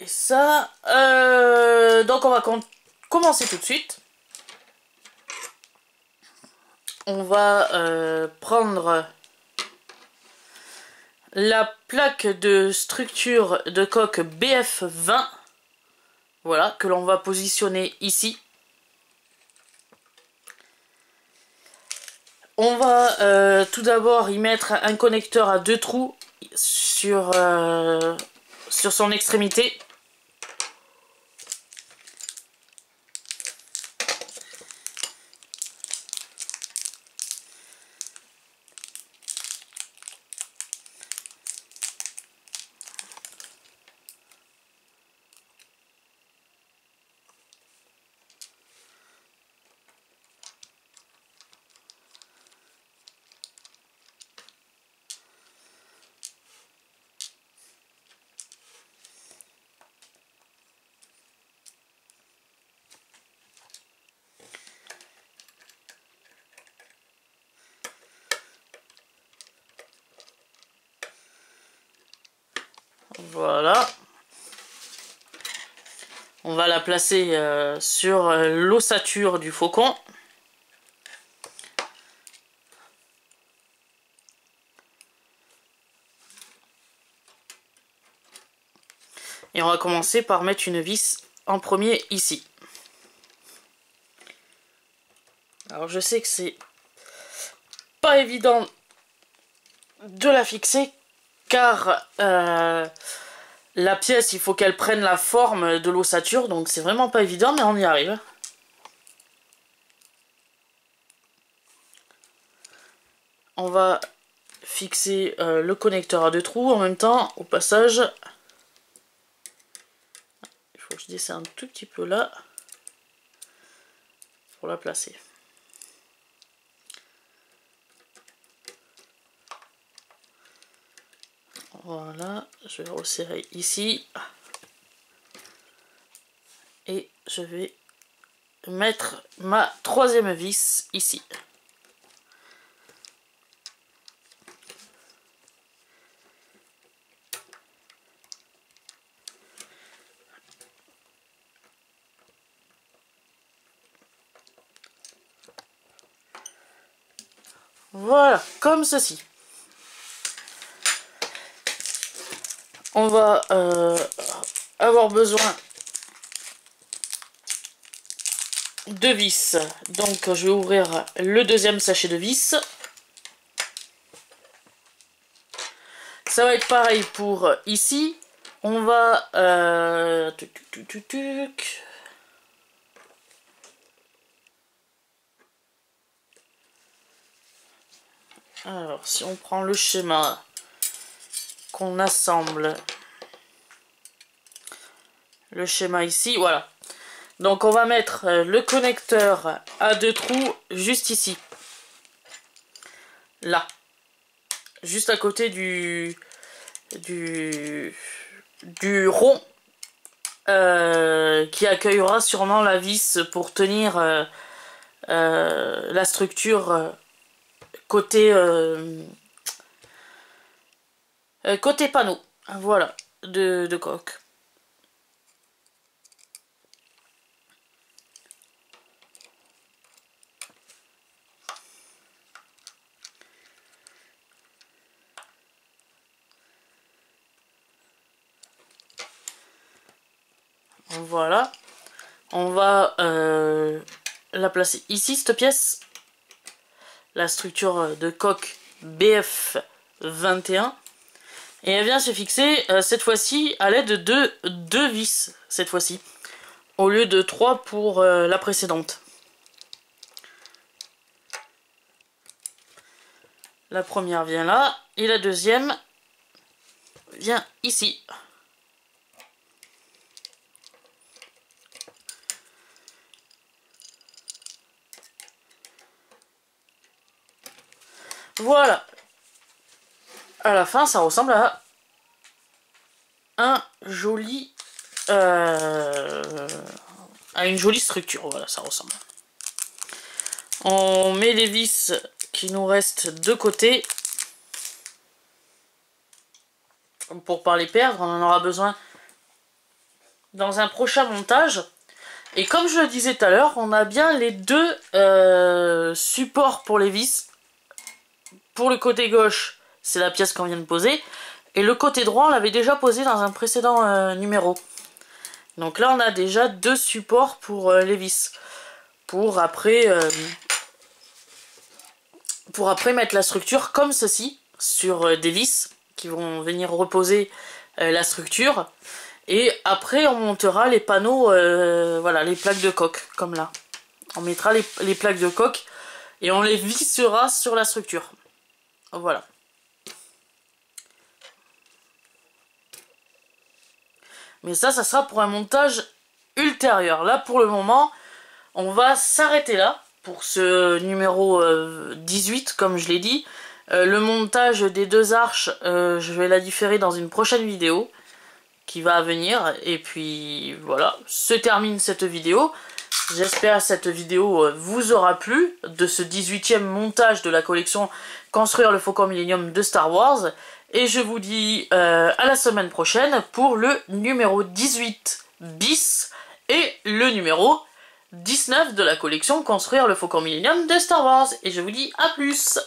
Et ça, donc on va commencer tout de suite. On va prendre la plaque de structure de coque BF20, voilà, que l'on va positionner ici. On va tout d'abord y mettre un connecteur à 2 trous sur son extrémité. Voilà. On va la placer sur l'ossature du faucon. Et on va commencer par mettre une vis en premier ici. Alors je sais que c'est pas évident de la fixer car la pièce, il faut qu'elle prenne la forme de l'ossature, donc c'est vraiment pas évident, mais on y arrive. On va fixer le connecteur à 2 trous en même temps, au passage. Il faut que je descende un tout petit peu là pour la placer. Voilà, je vais resserrer ici. Et je vais mettre ma 3e vis ici. Voilà, comme ceci. On va avoir besoin de vis. Donc je vais ouvrir le 2e sachet de vis. Ça va être pareil pour ici. On va... Alors, si on prend le schéma qu'on assemble, le schéma ici, voilà. Donc on va mettre le connecteur à 2 trous juste ici. Là. Juste à côté du rond qui accueillera sûrement la vis pour tenir la structure côté panneau, voilà, de coque. Voilà, on va la placer ici, cette pièce, la structure de coque BF21, et elle vient se fixer cette fois-ci à l'aide de 2 vis, cette fois-ci, au lieu de 3 pour la précédente. La première vient là, et la deuxième vient ici. Voilà. À la fin, ça ressemble à un joli... à une jolie structure. Voilà, ça ressemble. On met les vis qui nous restent de côté. Pour pas les perdre, on en aura besoin dans un prochain montage. Et comme je le disais tout à l'heure, on a bien les deux supports pour les vis. Pour le côté gauche, c'est la pièce qu'on vient de poser. Et le côté droit, on l'avait déjà posé dans un précédent numéro. Donc là, on a déjà deux supports pour les vis. Pour après mettre la structure comme ceci, sur des vis qui vont venir reposer la structure. Et après, on montera les panneaux, voilà, les plaques de coque, comme là. On mettra les plaques de coque et on les vissera sur la structure. Voilà. Mais ça sera pour un montage ultérieur. Là, pour le moment, on va s'arrêter là pour ce numéro 18, comme je l'ai dit. Le montage des deux arches, je vais la différer dans une prochaine vidéo qui va venir. Et puis, voilà, se termine cette vidéo. J'espère que cette vidéo vous aura plu de ce 18e montage de la collection Construire le Faucon Millenium de Star Wars. Et je vous dis à la semaine prochaine pour le numéro 18 bis et le numéro 19 de la collection Construire le Faucon Millenium de Star Wars. Et je vous dis à plus!